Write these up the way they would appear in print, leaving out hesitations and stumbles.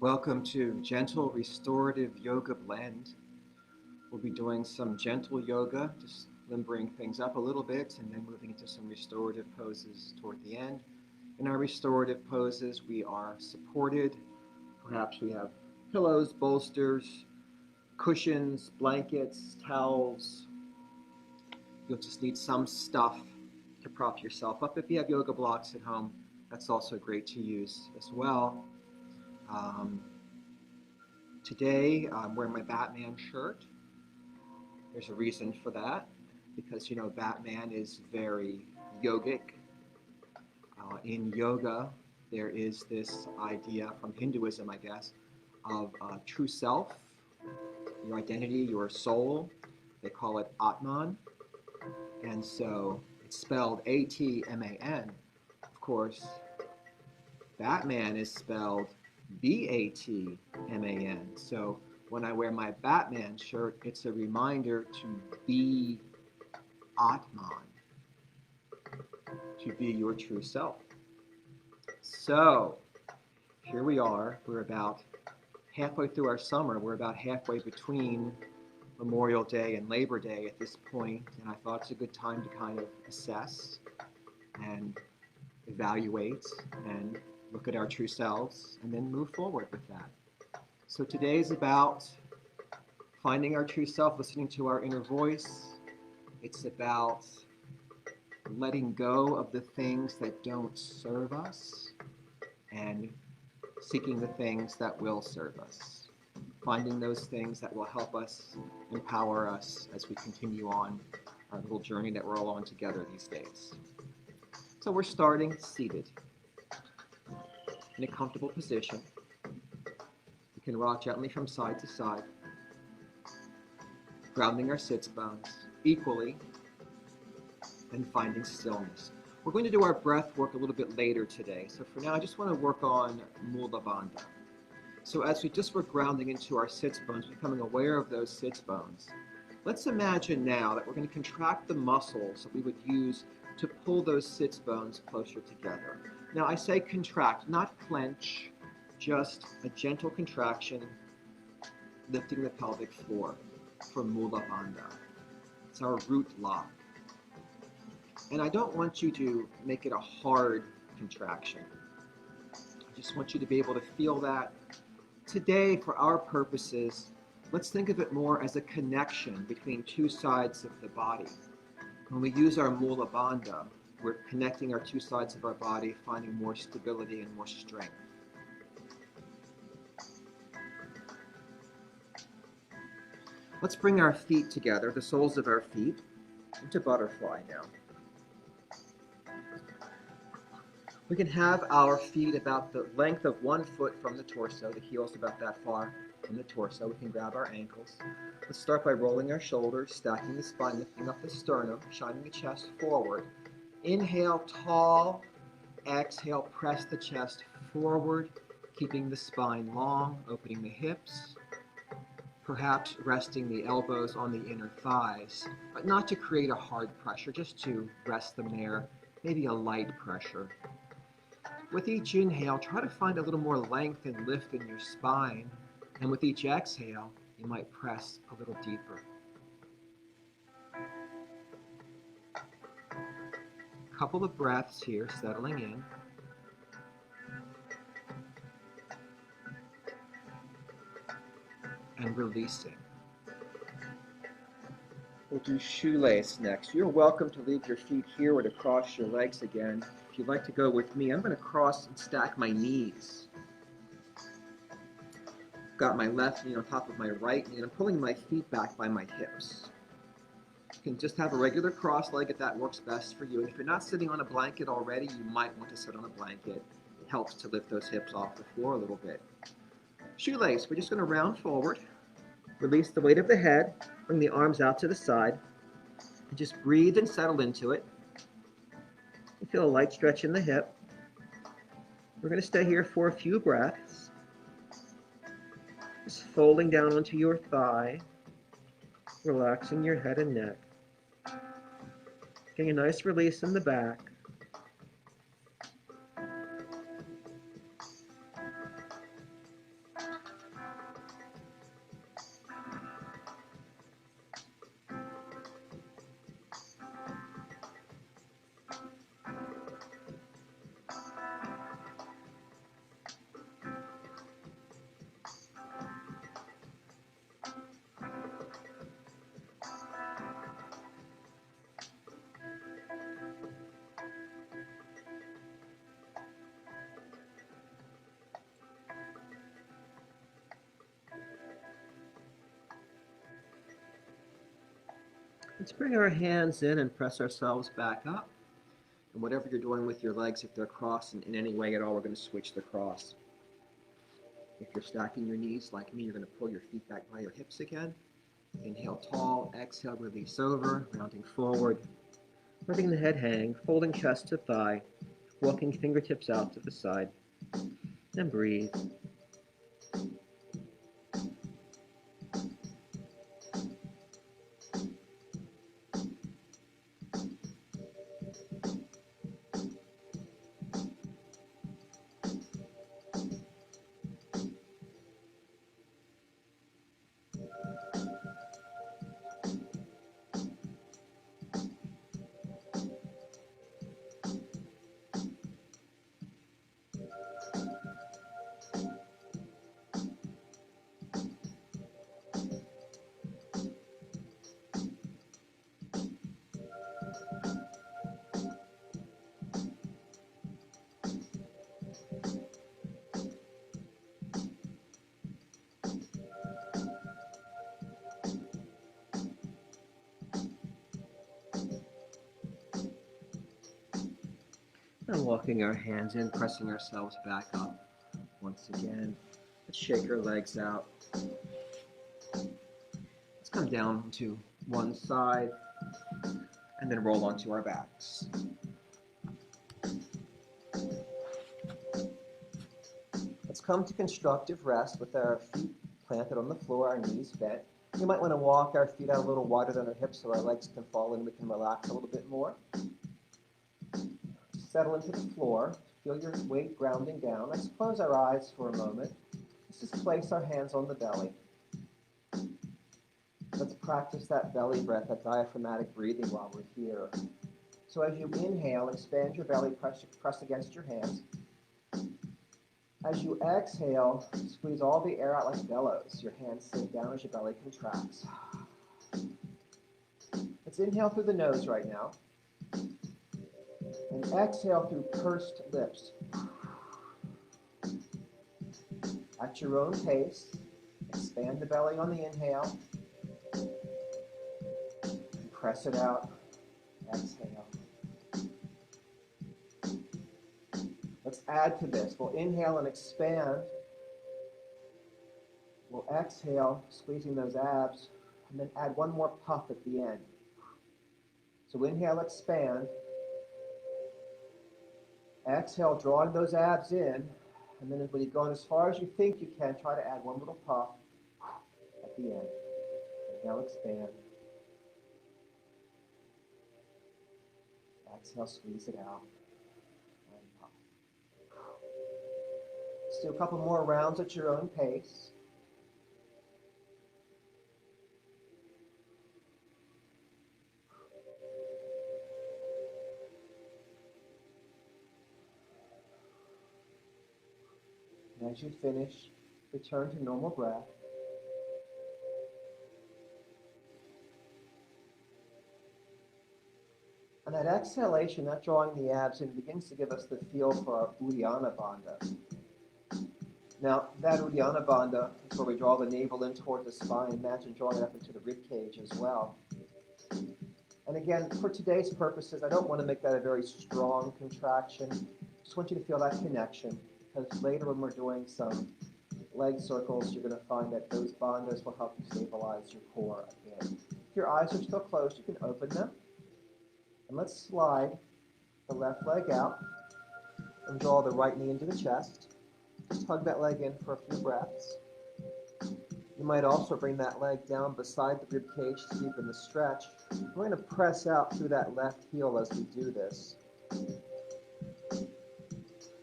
Welcome to Gentle Restorative Yoga Blend. We'll be doing some gentle yoga, just limbering things up a little bit, and then moving into some restorative poses toward the end. In our restorative poses, we are supported. Perhaps we have pillows, bolsters, cushions, blankets, towels. You'll just need some stuff to prop yourself up. If you have yoga blocks at home, that's also great to use as well. Um, Today, I'm wearing my Batman shirt. There's a reason for that, because Batman is very yogic. In yoga, there is this idea from Hinduism, I guess, of true self, your identity, your soul. They call it Atman, and so it's spelled Atman. Of course, Batman is spelled Batman. So when I wear my Batman shirt, it's a reminder to be Atman, to be your true self. So here we are. We're about halfway through our summer. We're about halfway between Memorial Day and Labor Day at this point, and I thought it's a good time to kind of assess and evaluate and look at our true selves and then move forward with that. So today is about finding our true self, listening to our inner voice. It's about letting go of the things that don't serve us and seeking the things that will serve us. Finding those things that will help us, empower us as we continue on our little journey that we're all on together these days. So we're starting seated in a comfortable position. We can rock gently from side to side, grounding our sits bones equally and finding stillness. We're going to do our breath work a little bit later today. So for now, I just want to work on Mula Bandha. So as we're grounding into our sits bones, becoming aware of those sits bones, let's imagine now that we're going to contract the muscles that we would use to pull those sits bones closer together. Now I say contract, not clench, just a gentle contraction, lifting the pelvic floor for Mula Bandha. It's our root lock. And I don't want you to make it a hard contraction. I just want you to be able to feel that. Today, for our purposes, let's think of it more as a connection between two sides of the body. When we use our Mula Bandha, we're connecting our two sides of our body, finding more stability and more strength. Let's bring our feet together, the soles of our feet, into butterfly now. We can have our feet about the length of 1 foot from the torso, the heel's about that far from the torso. We can grab our ankles. Let's start by rolling our shoulders, stacking the spine, lifting up the sternum, shining the chest forward. Inhale, tall. Exhale, press the chest forward, keeping the spine long, opening the hips. Perhaps resting the elbows on the inner thighs, but not to create a hard pressure, just to rest them there, maybe a light pressure. With each inhale, try to find a little more length and lift in your spine, and with each exhale, you might press a little deeper. A couple of breaths here, settling in. And releasing. We'll do shoelace next. You're welcome to leave your feet here or to cross your legs again. If you'd like to go with me, I'm going to cross and stack my knees. Got my left knee on top of my right knee, and I'm pulling my feet back by my hips. You can just have a regular cross leg if that works best for you. And if you're not sitting on a blanket already, you might want to sit on a blanket. It helps to lift those hips off the floor a little bit. Shoelace, we're just going to round forward. Release the weight of the head, bring the arms out to the side, and just breathe and settle into it. You feel a light stretch in the hip. We're going to stay here for a few breaths. Just folding down onto your thigh, relaxing your head and neck. Getting a nice release in the back. Let's bring our hands in and press ourselves back up. And whatever you're doing with your legs, if they're crossed in any way at all, we're going to switch the cross. If you're stacking your knees like me, you're going to pull your feet back by your hips again. Inhale tall, exhale, release over, rounding forward, letting the head hang, folding chest to thigh, walking fingertips out to the side, and breathe. And walking our hands in, pressing ourselves back up. Once again, let's shake our legs out. Let's come down to one side and then roll onto our backs. Let's come to constructive rest with our feet planted on the floor, our knees bent. We might want to walk our feet out a little wider than our hips so our legs can fall in and we can relax a little bit more. Settle into the floor. Feel your weight grounding down. Let's close our eyes for a moment. Let's just place our hands on the belly. Let's practice that belly breath, that diaphragmatic breathing while we're here. So as you inhale, expand your belly, press against your hands. As you exhale, squeeze all the air out like bellows. Your hands sink down as your belly contracts. Let's inhale through the nose right now. And exhale through pursed lips. At your own pace, expand the belly on the inhale. And press it out. Exhale. Let's add to this. We'll inhale and expand. We'll exhale, squeezing those abs, and then add one more puff at the end. So inhale, expand. Exhale, drawing those abs in, and then when you're going as far as you think you can, try to add one little puff at the end. Inhale, expand. Exhale, squeeze it out. And puff. Let's do a couple more rounds at your own pace. And as you finish, return to normal breath. And that exhalation, that drawing the abs in, begins to give us the feel for our Uddiyana Bandha. Now, that Uddiyana Bandha is where we draw the navel in toward the spine. Imagine drawing it up into the rib cage as well. And again, for today's purposes, I don't want to make that a very strong contraction. Just want you to feel that connection, because later when we're doing some leg circles, you're going to find that those bandhas will help you stabilize your core again. If your eyes are still closed, you can open them. And let's slide the left leg out and draw the right knee into the chest. Just hug that leg in for a few breaths. You might also bring that leg down beside the rib cage to deepen the stretch. We're going to press out through that left heel as we do this.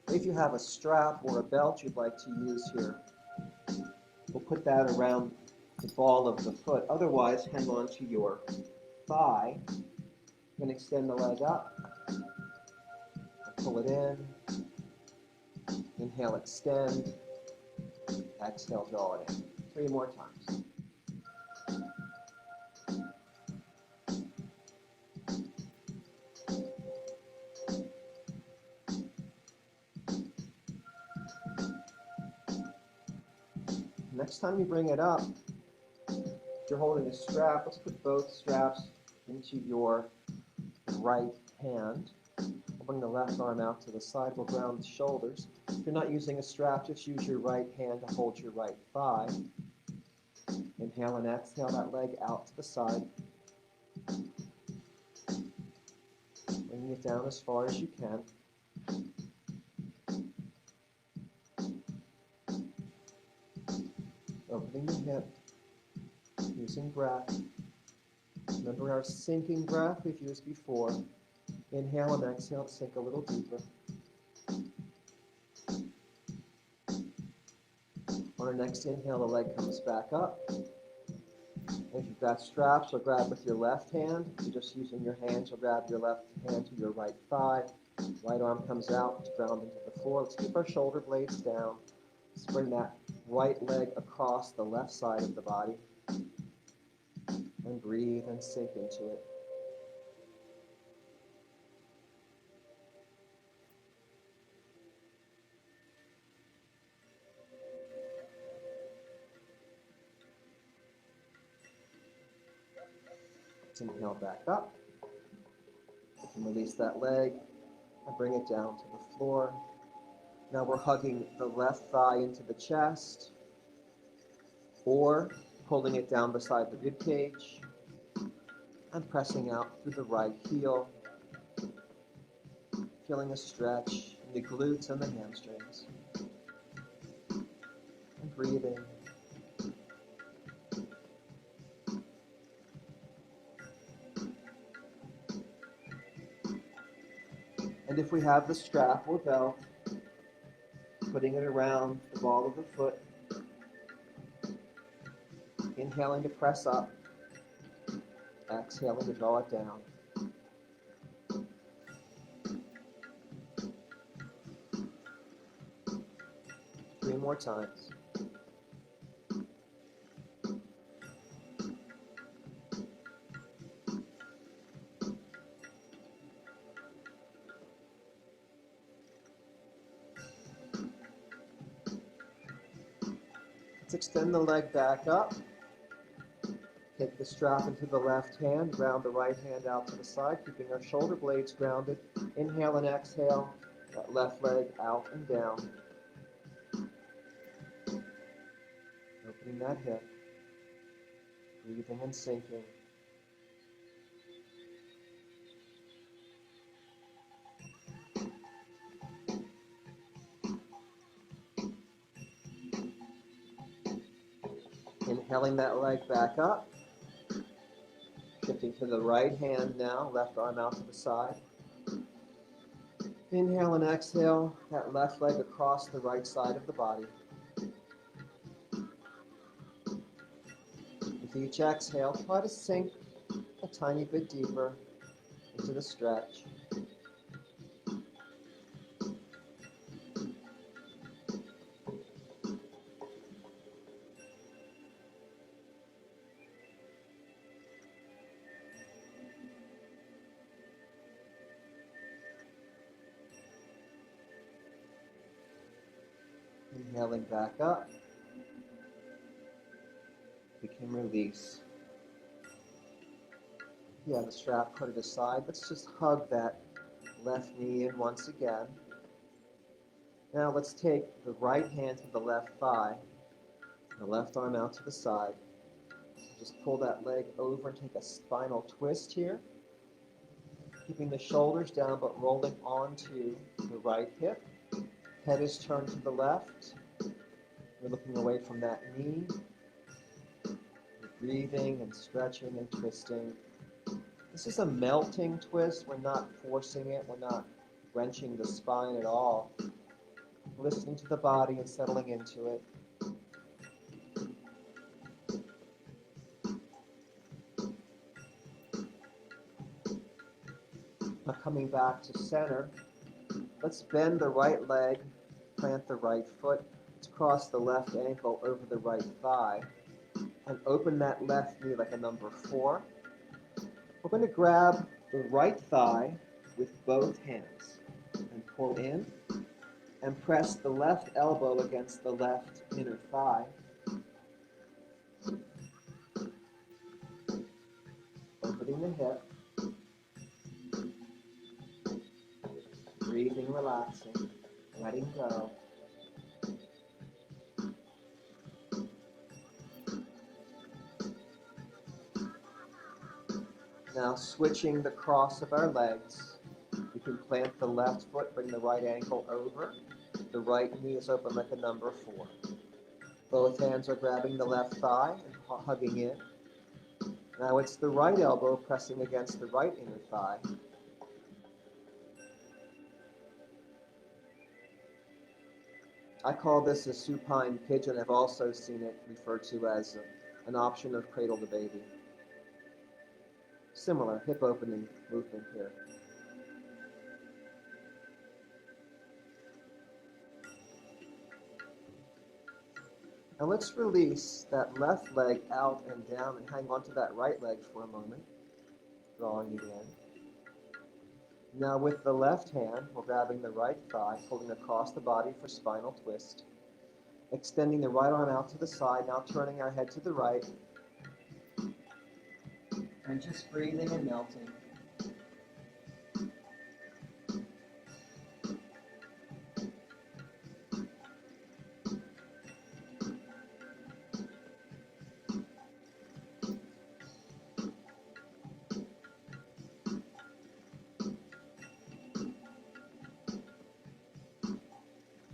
If you have a strap or a belt you'd like to use here, we'll put that around the ball of the foot. Otherwise, hang on to your thigh. You can extend the leg up, pull it in, inhale, extend, exhale, draw it in. 3 more times. Next time you bring it up, if you're holding a strap, let's put both straps into your right hand. We'll bring the left arm out to the side. We'll ground the shoulders. If you're not using a strap, just use your right hand to hold your right thigh. Inhale and exhale that leg out to the side. Bringing it down as far as you can. Opening the hip, using breath. Remember our sinking breath we've used before. Inhale and exhale to sink a little deeper. On our next inhale, the leg comes back up. If you've got straps, you'll grab with your left hand. If you're just using your hands, you'll grab your left hand to your right thigh. Right arm comes out to ground into the floor. Let's keep our shoulder blades down. Let's bring that right leg across the left side of the body. And breathe and sink into it. Let's inhale back up. You can release that leg and bring it down to the floor. Now we're hugging the left thigh into the chest or pulling it down beside the rib cage and pressing out through the right heel, feeling a stretch in the glutes and the hamstrings. And breathing. And if we have the strap or belt, putting it around the ball of the foot, inhaling to press up, exhaling to draw it down. Three more times. Let's extend the leg back up. Take the strap into the left hand, ground the right hand out to the side, keeping our shoulder blades grounded. Inhale and exhale, that left leg out and down. Opening that hip, breathing and sinking. Inhaling that leg back up. Shifting to the right hand now, left arm out to the side. Inhale and exhale, that left leg across the right side of the body. With each exhale, try to sink a tiny bit deeper into the stretch. Inhaling back up, we can release. If you have a strap, put it aside. Let's just hug that left knee in once again. Now let's take the right hand to the left thigh, the left arm out to the side. Just pull that leg over and take a spinal twist here, keeping the shoulders down but rolling onto the right hip. Head is turned to the left. You're looking away from that knee. You're breathing and stretching and twisting. This is a melting twist. We're not forcing it. We're not wrenching the spine at all. Listening to the body and settling into it. Now coming back to center, let's bend the right leg, plant the right foot. Let's cross the left ankle over the right thigh and open that left knee like a number 4. We're going to grab the right thigh with both hands and pull in and press the left elbow against the left inner thigh. Opening the hip. Breathing, relaxing, letting go. Now switching the cross of our legs. We can plant the left foot, bring the right ankle over. The right knee is open like a number 4. Both hands are grabbing the left thigh and hugging in. Now it's the right elbow pressing against the right inner thigh. I call this a supine pigeon. I've also seen it referred to as an option of cradle to baby. Similar hip opening movement here. Now let's release that left leg out and down and hang on to that right leg for a moment, drawing it in. Now with the left hand, we're grabbing the right thigh, pulling across the body for spinal twist. Extending the right arm out to the side, now turning our head to the right. And just breathing and melting.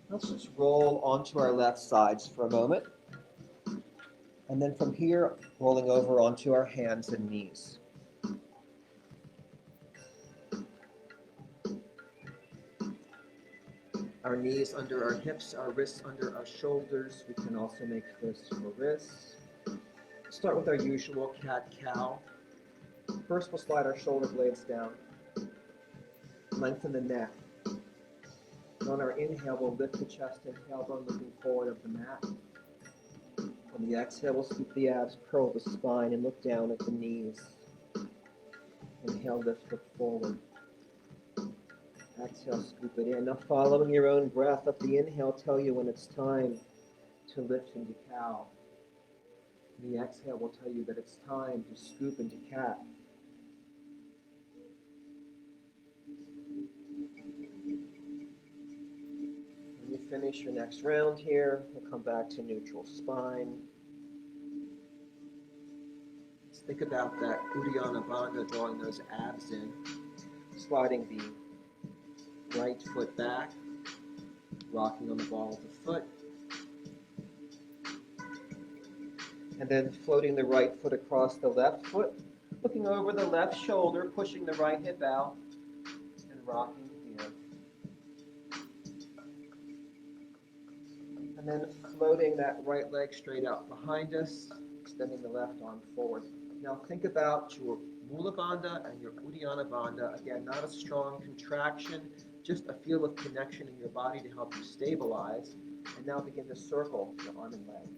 Let's just roll onto our left sides for a moment. And then from here, rolling over onto our hands and knees. Our knees under our hips, our wrists under our shoulders. We can also make fists for wrists. Start with our usual cat-cow. First, we'll slide our shoulder blades down. Lengthen the neck. And on our inhale, we'll lift the chest and tailbone looking forward of the mat. On the exhale, we'll scoop the abs, curl the spine, and look down at the knees. Inhale, lift, look forward. Exhale, scoop it in. Now following your own breath, let the inhale tell you when it's time to lift into cow. And the exhale will tell you that it's time to scoop into cat. When you finish your next round here, we'll come back to neutral spine. Let's think about that Uddiyana Bandha, drawing those abs in, sliding the right foot back, rocking on the ball of the foot, and then floating the right foot across the left foot, looking over the left shoulder, pushing the right hip out, and rocking here. And then floating that right leg straight out behind us, extending the left arm forward. Now think about your Mula Bandha and your Uddiyana Bandha. Again, not a strong contraction, just a feel of connection in your body to help you stabilize. And now begin to circle your arm and leg.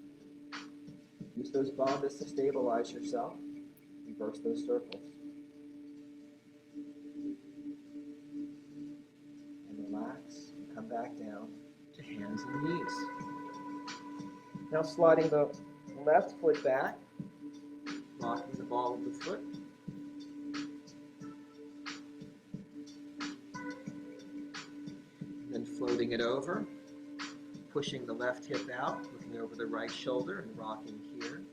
Use those bandhas to stabilize yourself. Reverse those circles. And relax. And come back down to hands and knees. Now sliding the left foot back, locking the ball of the foot. Then floating it over, pushing the left hip out, looking over the right shoulder and rocking here.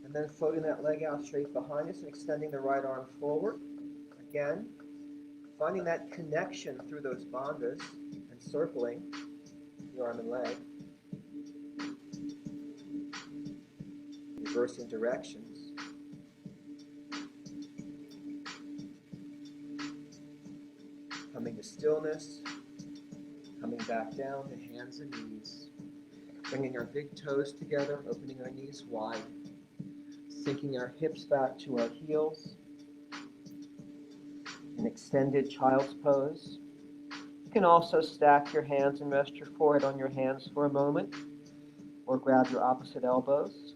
And then floating that leg out straight behind us and extending the right arm forward. Again, finding that connection through those bandhas and circling your arm and leg. Reversing directions. Coming to stillness, coming back down to hands and knees, bringing our big toes together, opening our knees wide, sinking our hips back to our heels, an extended child's pose. You can also stack your hands and rest your forehead on your hands for a moment, or grab your opposite elbows.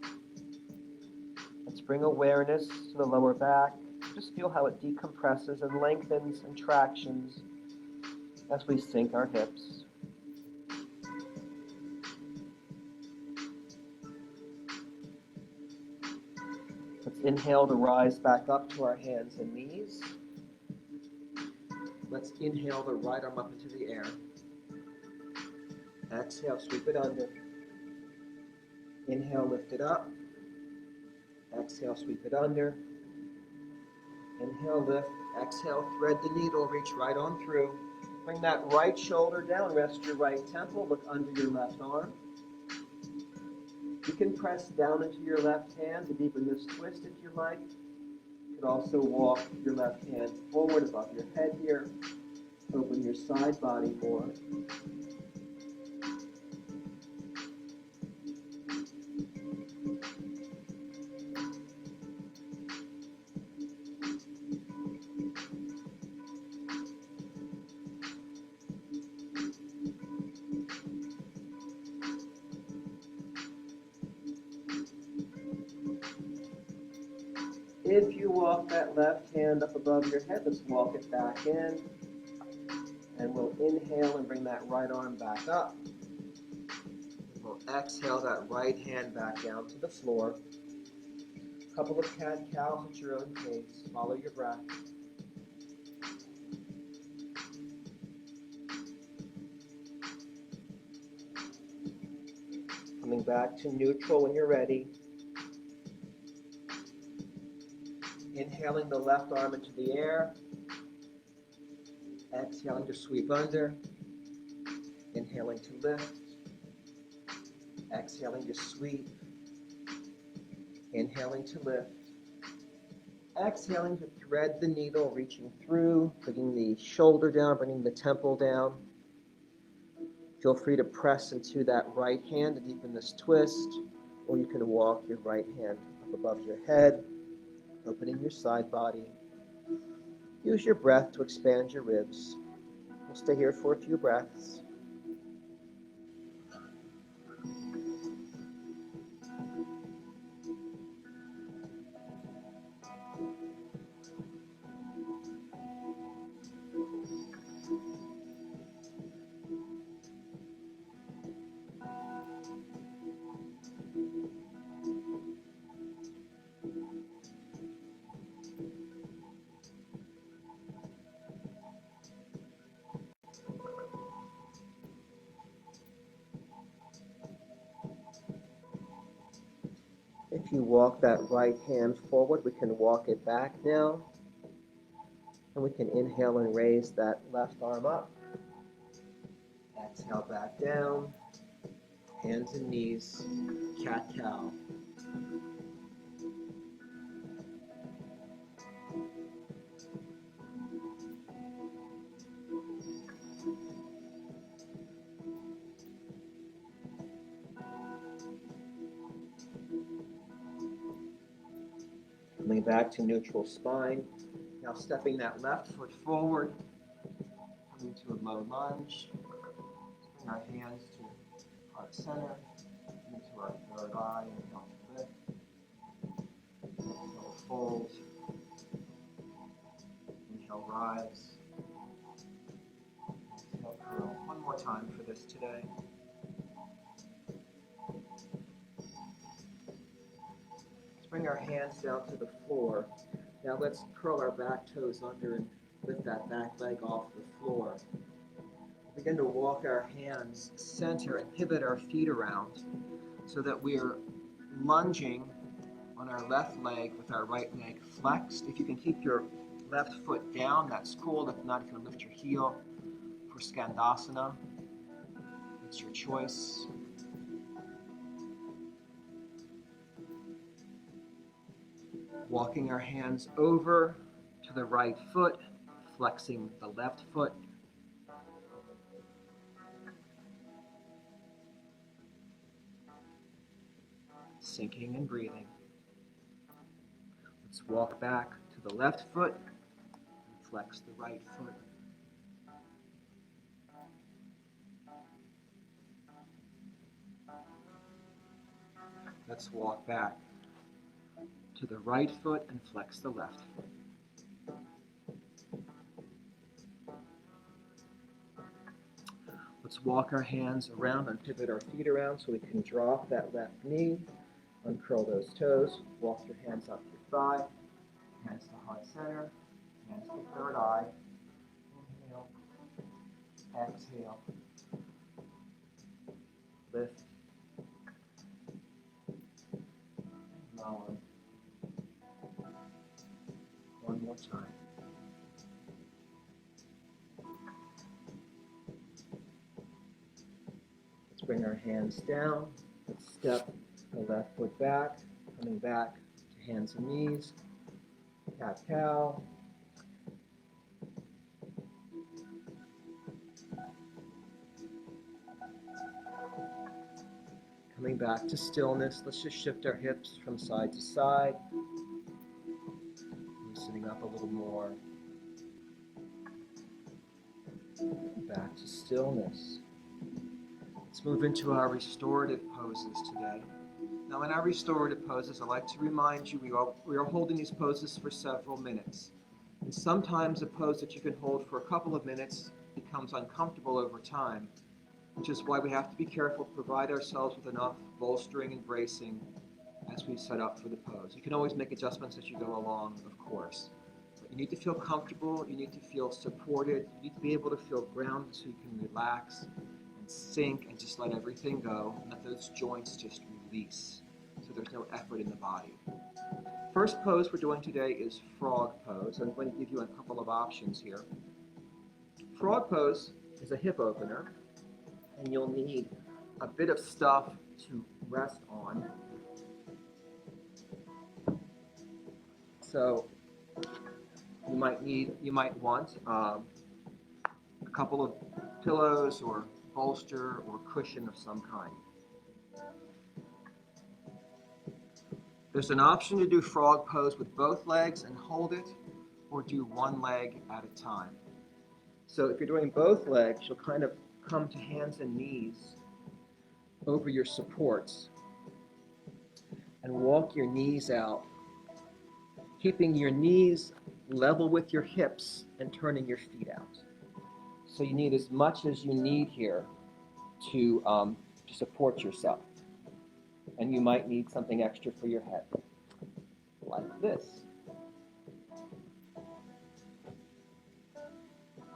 Let's bring awareness to the lower back. Just feel how it decompresses and lengthens and tractions as we sink our hips. Inhale to rise back up to our hands and knees. Let's inhale the right arm up into the air. Exhale, sweep it under. Inhale, lift it up. Exhale, sweep it under. Inhale, lift. Exhale, thread the needle, reach right on through. Bring that right shoulder down, rest your right temple, look under your left arm. You can press down into your left hand to deepen this twist if you like. You could also walk your left hand forward above your head here. Open your side body more. If you walk that left hand up above your head, let's walk it back in. And we'll inhale and bring that right arm back up. We'll exhale that right hand back down to the floor. A couple of cat-cows at your own pace. Follow your breath. Coming back to neutral when you're ready. Inhaling the left arm into the air. Exhaling to sweep under. Inhaling to lift. Exhaling to sweep. Inhaling to lift. Exhaling to thread the needle, reaching through, bringing the shoulder down, bringing the temple down. Feel free to press into that right hand to deepen this twist, or you can walk your right hand up above your head, opening your side body. Use your breath to expand your ribs. We'll stay here for a few breaths. If you walk that right hand forward, we can walk it back now. And we can inhale and raise that left arm up. Exhale back down. Hands and knees, cat-cow. Coming back to neutral spine. Now stepping that left foot forward, coming to a low lunge. Bring our hands to heart center, into our third eye, inhale to lift. Inhale fold. Inhale rise. Exhale curl. One more time for this today. Bring our hands down to the floor. Now let's curl our back toes under and lift that back leg off the floor. Begin to walk our hands center and pivot our feet around so that we're lunging on our left leg with our right leg flexed. If you can keep your left foot down, that's cool. If not, you can lift your heel for Skandasana. It's your choice. Walking our hands over to the right foot, flexing the left foot. Sinking and breathing. Let's walk back to the left foot and flex the right foot. Let's walk back to the right foot and flex the left foot. Let's walk our hands around and pivot our feet around so we can drop that left knee, uncurl those toes, walk your hands up thigh, hands to heart center, hands to third eye. Inhale, exhale, lift, and lower. One more time. Let's bring our hands down. Let's step the left foot back, coming back to hands and knees. Cat-cow. Coming back to stillness. Let's just shift our hips from side to side. Loosening up a little more. Back to stillness. Let's move into our restorative poses today. Now in our restorative poses, I like to remind you we are holding these poses for several minutes. And sometimes a pose that you can hold for a couple of minutes becomes uncomfortable over time, which is why we have to be careful to provide ourselves with enough bolstering and bracing as we set up for the pose. You can always make adjustments as you go along, of course. But you need to feel comfortable, you need to feel supported, you need to be able to feel grounded so you can relax and sink and just let everything go and let those joints just release so there's no effort in the body. First pose we're doing today is frog pose. I'm going to give you a couple of options here. Frog pose is a hip opener, and you'll need a bit of stuff to rest on. So you might want a couple of pillows or bolster or cushion of some kind. There's an option to do frog pose with both legs and hold it, or do one leg at a time. So if you're doing both legs, you'll kind of come to hands and knees over your supports and walk your knees out, keeping your knees level with your hips and turning your feet out. So you need as much as you need here to support yourself. And you might need something extra for your head, like this.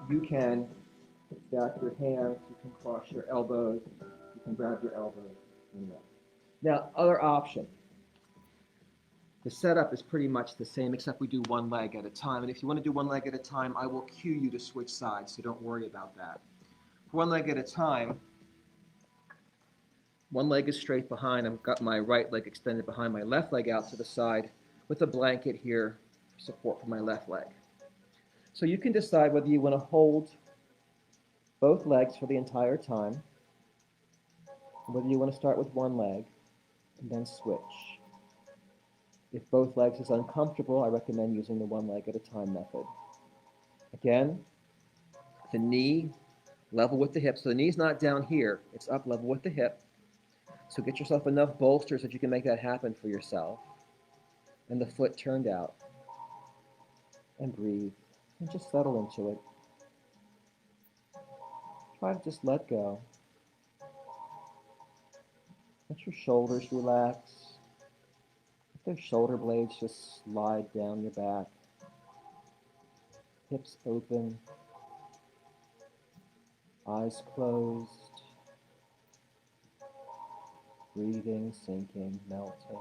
You can stack your hands, you can cross your elbows, you can grab your elbows. Now, other option. The setup is pretty much the same, except we do one leg at a time. And if you want to do one leg at a time, I will cue you to switch sides, so don't worry about that. For one leg at a time, one leg is straight behind. I've got my right leg extended behind my left leg out to the side with a blanket here for support for my left leg. So you can decide whether you want to hold both legs for the entire time, or whether you want to start with one leg and then switch. If both legs is uncomfortable, I recommend using the one leg at a time method. Again, the knee level with the hip. So the knee's not down here, it's up level with the hip. So get yourself enough bolsters that you can make that happen for yourself. And the foot turned out. And breathe. And just settle into it. Try to just let go. Let your shoulders relax. Let those shoulder blades just slide down your back. Hips open. Eyes closed. Breathing, sinking, melting.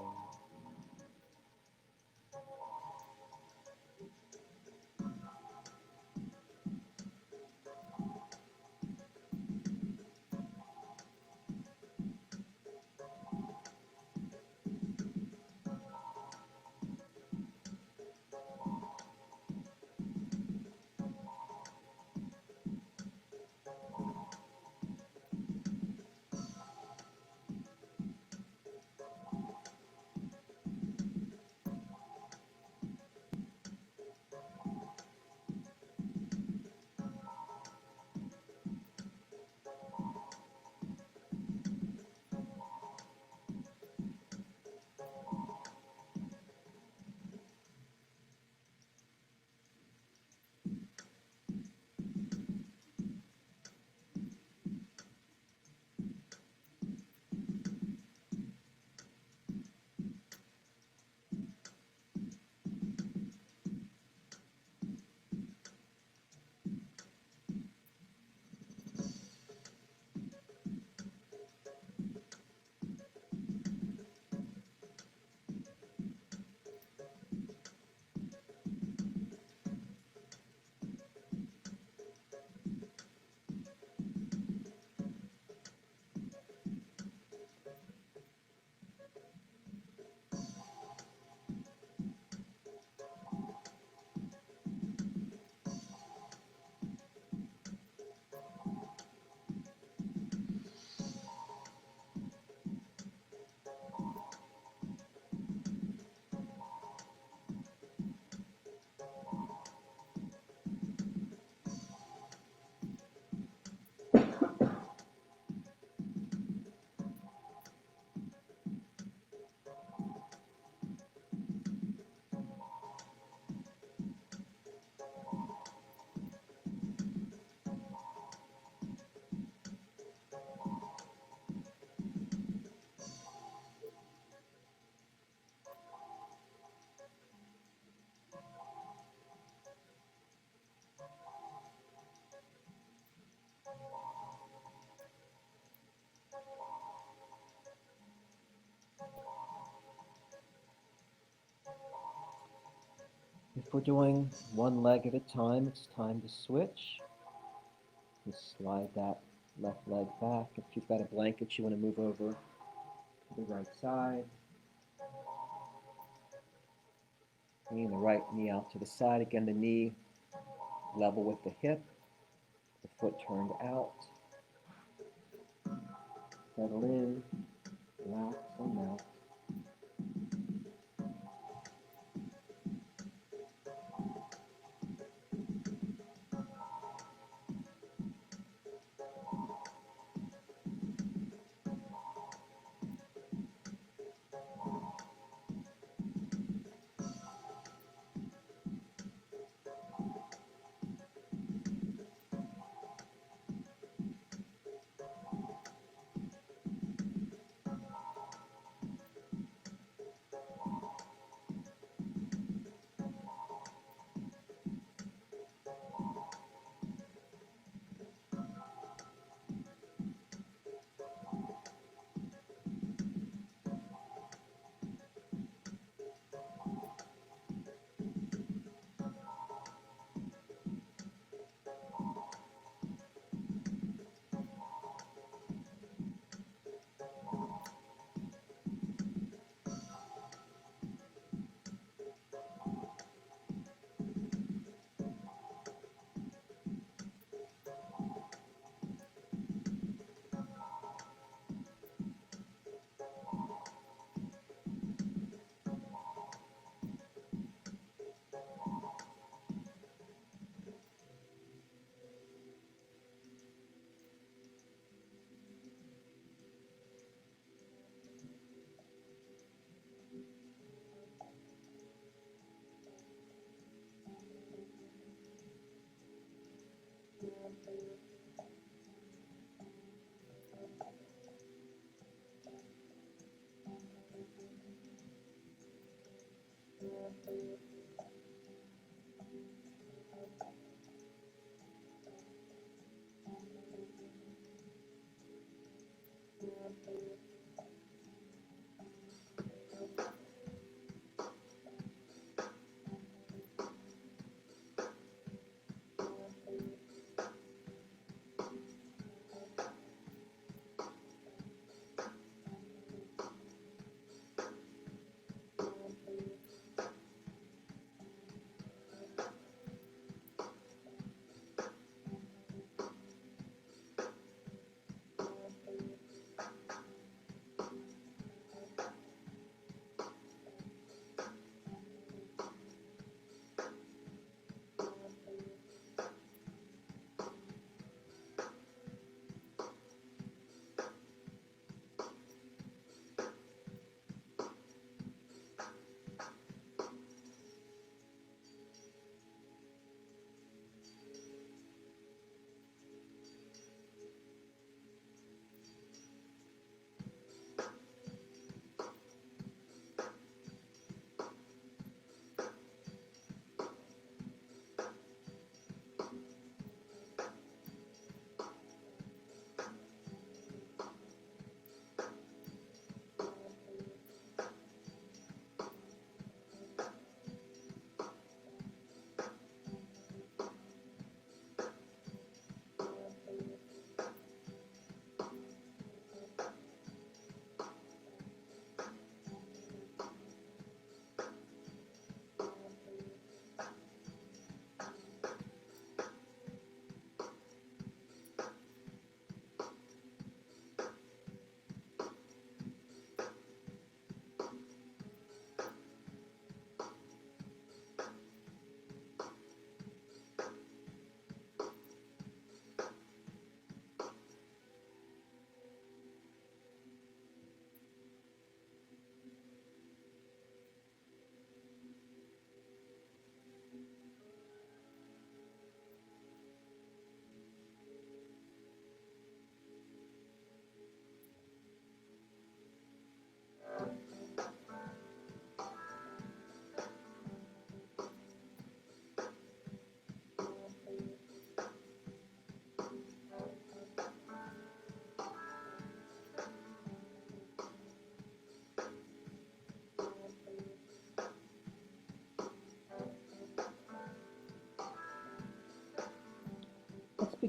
If we're doing one leg at a time, it's time to switch. Just slide that left leg back. If you've got a blanket, you want to move over to the right side. Bringing the right knee out to the side. Again, the knee level with the hip, the foot turned out. Settle in, relax, and melt.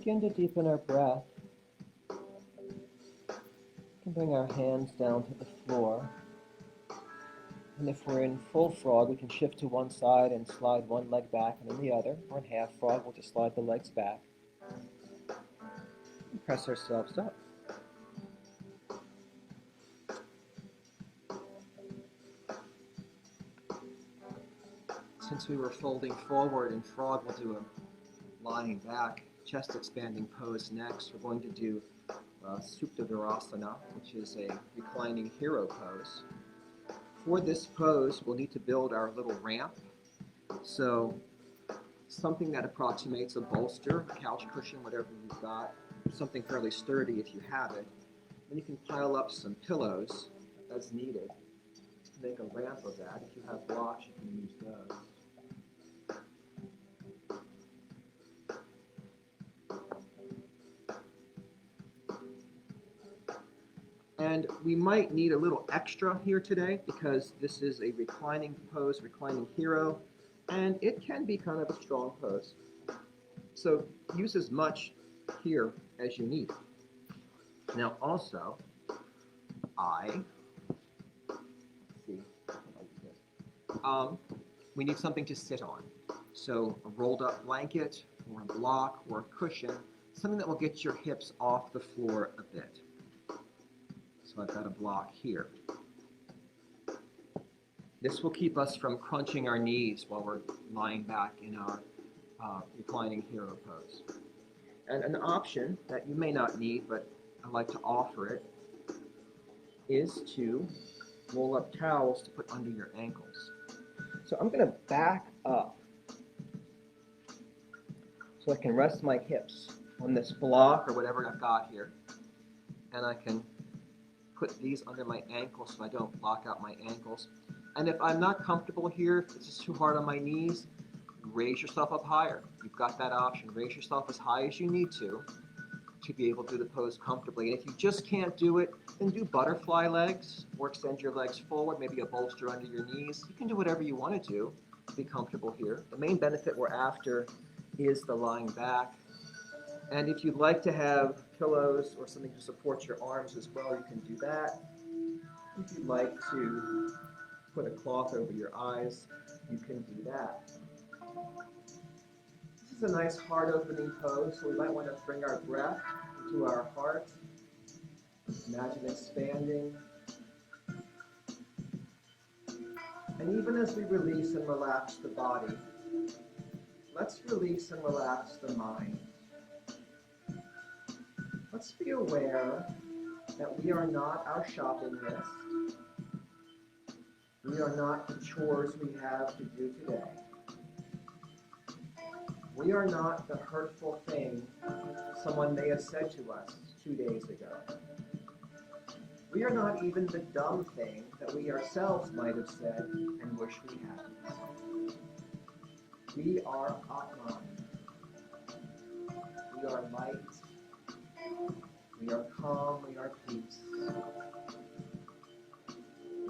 begin to deepen our breath. We can bring our hands down to the floor. And if we're in full frog, we can shift to one side and slide one leg back and then the other. Or in half frog, we'll just slide the legs back. And press ourselves up. Since we were folding forward in frog, we'll do a lying back, chest expanding pose next. We're going to do Supta Virasana, which is a reclining hero pose. For this pose, we'll need to build our little ramp. So something that approximates a bolster, a couch cushion, whatever you've got, something fairly sturdy if you have it. Then you can pile up some pillows as needed to make a ramp of that. If you have blocks, you can use those. And we might need a little extra here today because this is a reclining pose, reclining hero, and it can be kind of a strong pose. So use as much here as you need. Now also, we need something to sit on. So a rolled up blanket or a block or a cushion, something that will get your hips off the floor a bit. So I've got a block here. This will keep us from crunching our knees while we're lying back in our reclining hero pose. And an option that you may not need, but I like to offer it, is to roll up towels to put under your ankles. So I'm going to back up so I can rest my hips on this block or whatever I've got here. And I can put these under my ankles so I don't block out my ankles. And if I'm not comfortable here, if this is too hard on my knees, raise yourself up higher. You've got that option. Raise yourself as high as you need to be able to do the pose comfortably. And if you just can't do it, then do butterfly legs or extend your legs forward, maybe a bolster under your knees. You can do whatever you want to do to be comfortable here. The main benefit we're after is the lying back. And if you'd like to have pillows or something to support your arms as well, you can do that. If you'd like to put a cloth over your eyes, you can do that. This is a nice heart-opening pose, so we might want to bring our breath into our heart. Imagine expanding. And even as we release and relax the body, let's release and relax the mind. Let's be aware that we are not our shopping list. We are not the chores we have to do today. We are not the hurtful thing someone may have said to us 2 days ago. We are not even the dumb thing that we ourselves might have said and wish we hadn't. We are Atman. We are light. We are calm. We are peace.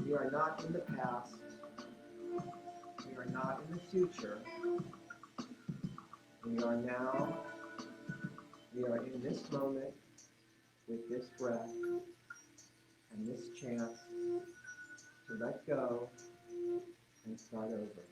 We are not in the past. We are not in the future. We are now. We are in this moment with this breath and this chance to let go and start over.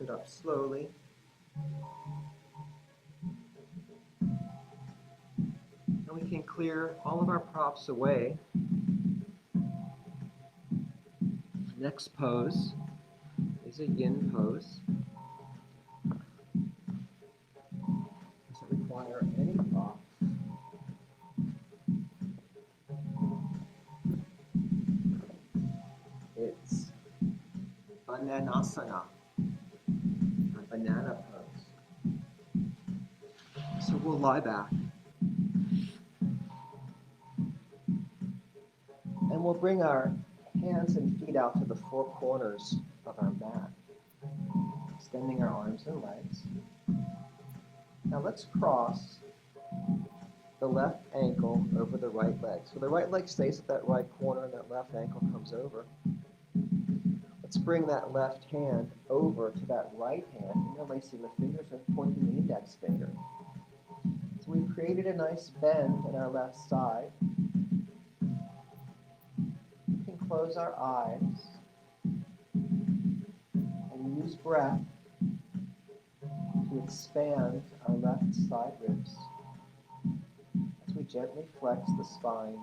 Sit up slowly. And we can clear all of our props away. Next pose is a yin pose. Doesn't require any props. It's bananasana, a banana pose. So we'll lie back. And we'll bring our hands and feet out to the four corners of our mat, extending our arms and legs. Now let's cross the left ankle over the right leg. So the right leg stays at that right corner and that left ankle comes over. Let's bring that left hand over to that right hand, interlacing the fingers and pointing the index finger. So we've created a nice bend in our left side. We can close our eyes and use breath to expand our left side ribs as we gently flex the spine,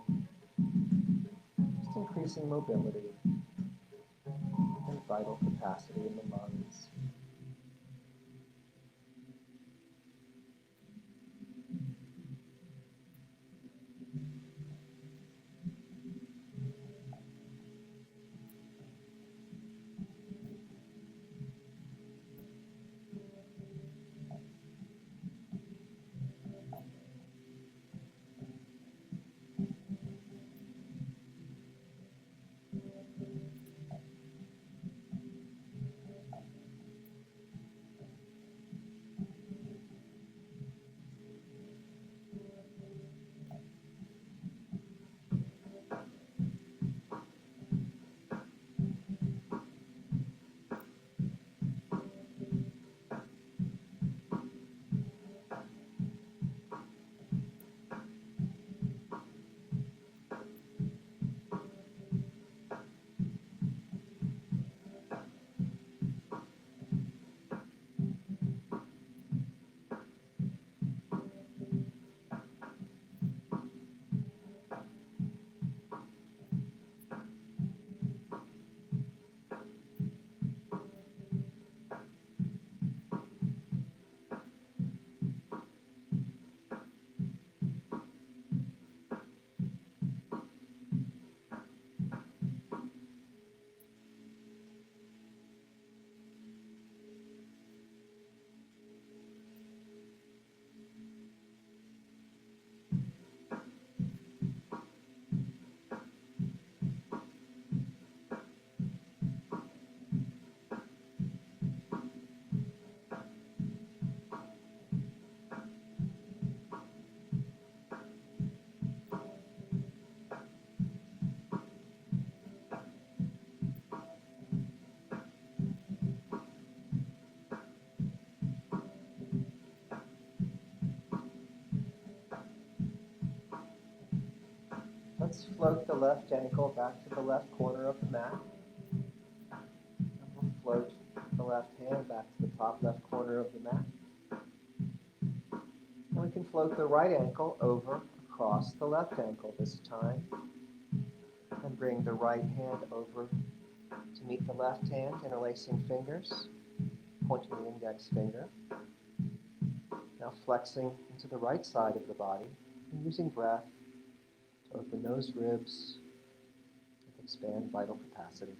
just increasing mobility and vital capacity in the lungs. Let's float the left ankle back to the left corner of the mat. And we'll float the left hand back to the top left corner of the mat. And we can float the right ankle over across the left ankle this time. And bring the right hand over to meet the left hand, interlacing fingers, pointing the index finger. Now flexing into the right side of the body and using breath to open those ribs and expand vital capacity.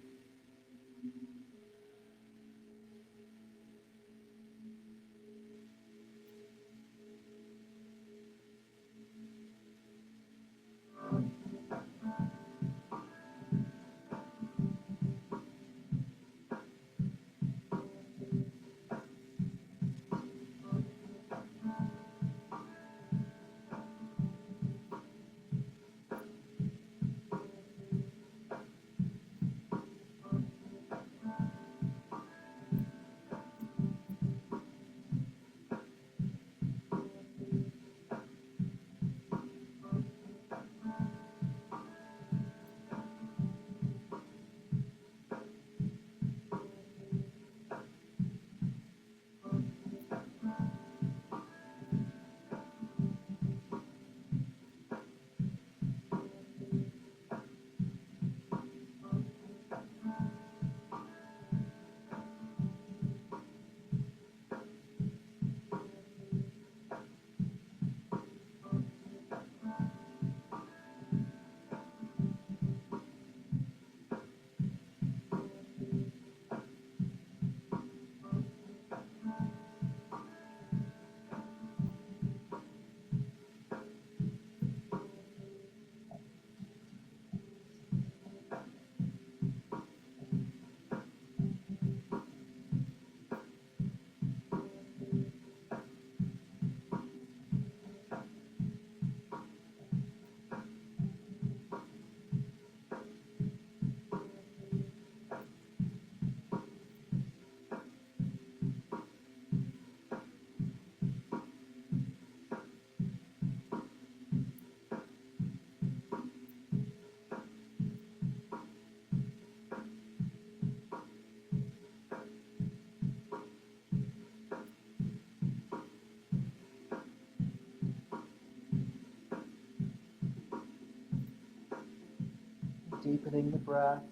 Deepening the breath.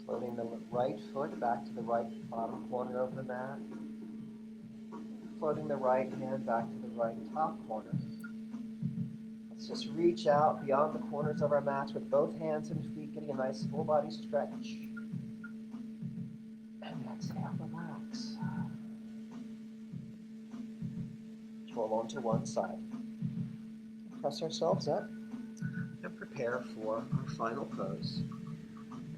Floating the right foot back to the right bottom corner of the mat. Floating the right hand back to the right top corner. Let's just reach out beyond the corners of our mats with both hands and feet, getting a nice full body stretch. And exhale, relax. Roll onto one side. Press ourselves up and prepare for our final pose.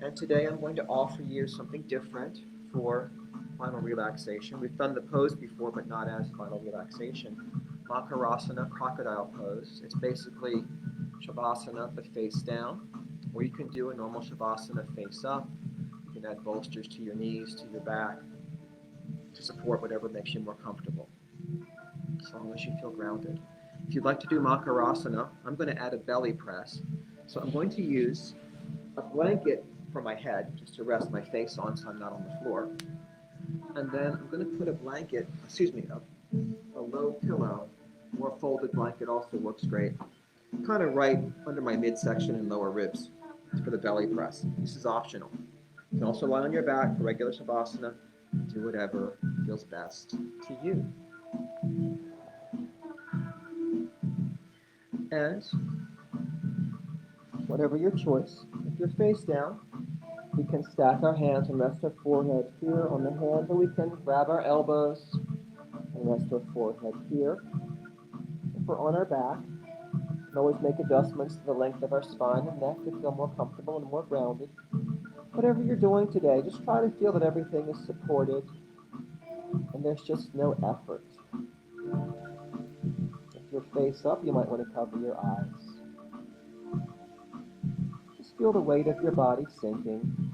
And today I'm going to offer you something different for final relaxation. We've done the pose before, but not as final relaxation. Makarasana, crocodile pose. It's basically Shavasana, but face down. Or you can do a normal Shavasana face up. You can add bolsters to your knees, to your back, to support whatever makes you more comfortable, as long as you feel grounded. If you'd like to do Makarasana, I'm going to add a belly press. So I'm going to use a blanket for my head, just to rest my face on so I'm not on the floor. And then I'm going to put a low pillow, or a folded blanket also works great, kind of right under my midsection and lower ribs for the belly press. This is optional. You can also lie on your back for regular Shavasana. Do whatever feels best to you. And whatever your choice, if you're face down, we can stack our hands and rest our forehead here on the hand, or we can grab our elbows and rest our forehead here. If we're on our back, we can always make adjustments to the length of our spine and neck to feel more comfortable and more grounded. Whatever you're doing today, just try to feel that everything is supported and there's just no effort. If you're face up, you might want to cover your eyes. Just feel the weight of your body sinking.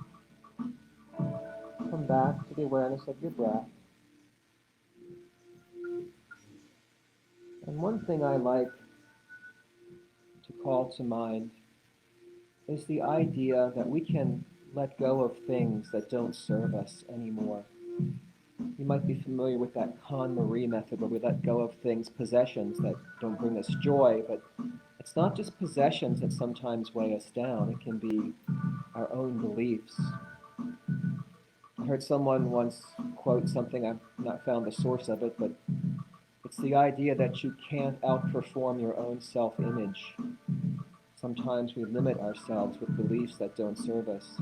Come back to the awareness of your breath. And one thing I like to call to mind is the idea that we can let go of things that don't serve us anymore. You might be familiar with that KonMari method where we let go of things, possessions that don't bring us joy, but it's not just possessions that sometimes weigh us down. It can be our own beliefs. I heard someone once quote something, I've not found the source of it, but it's the idea that you can't outperform your own self-image. Sometimes we limit ourselves with beliefs that don't serve us.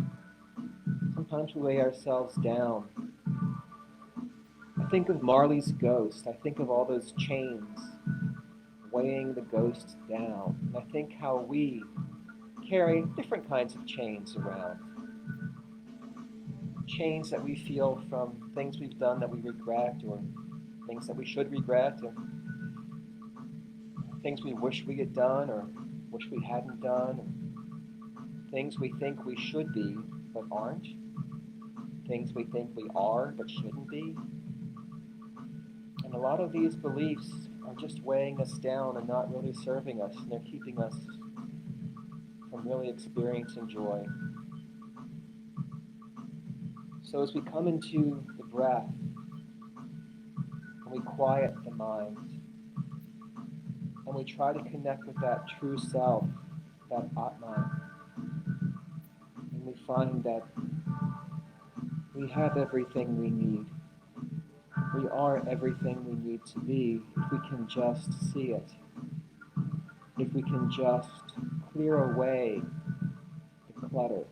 Sometimes we weigh ourselves down. I think of Marley's ghost. I think of all those chains weighing the ghost down. And I think how we carry different kinds of chains around. Chains that we feel from things we've done that we regret, or things that we should regret, or things we wish we had done or wish we hadn't done, or things we think we should be but aren't, things we think we are but shouldn't be. And a lot of these beliefs are just weighing us down and not really serving us, and they're keeping us from really experiencing joy. So as we come into the breath, and we quiet the mind, and we try to connect with that true self, that Atman, and we find that we have everything we need. We are everything we need to be if we can just see it. If we can just clear away the clutter,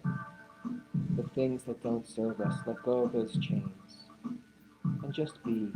the things that don't serve us, let go of those chains, and just be.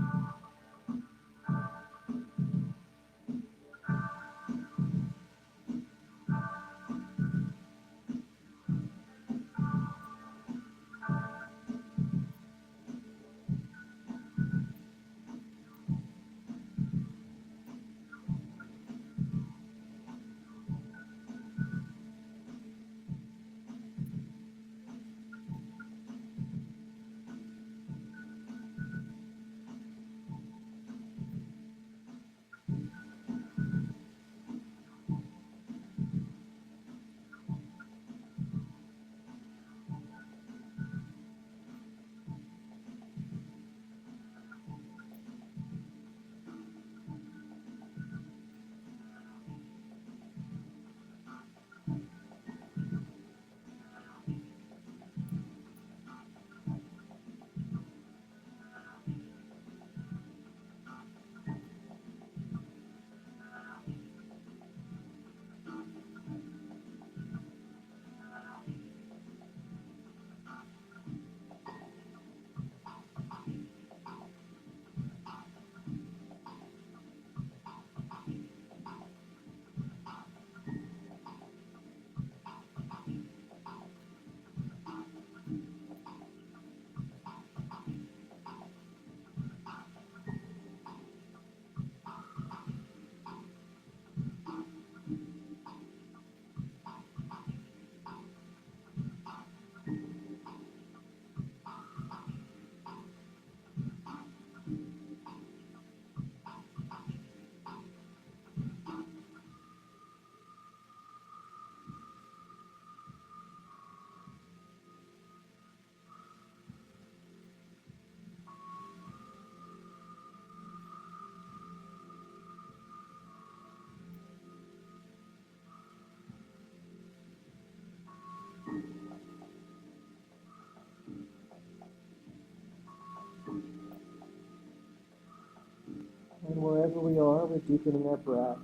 we're deepening our breath.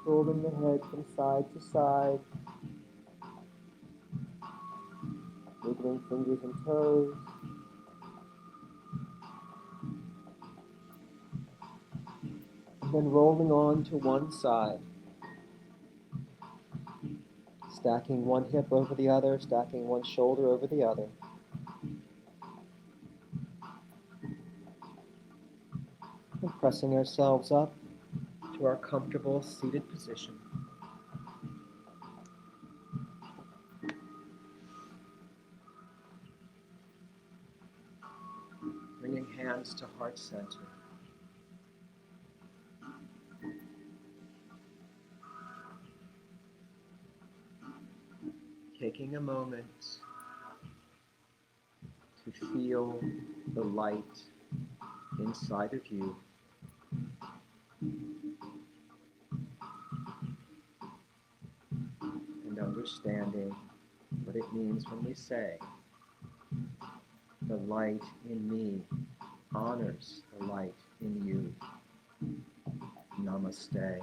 Rolling the head from side to side. Wiggling fingers and toes. And then rolling on to one side. Stacking one hip over the other, stacking one shoulder over the other. And pressing ourselves up to our comfortable seated position. Bringing hands to heart center. Taking a moment to feel the light inside of you. And understanding what it means when we say, the light in me honors the light in you. Namaste.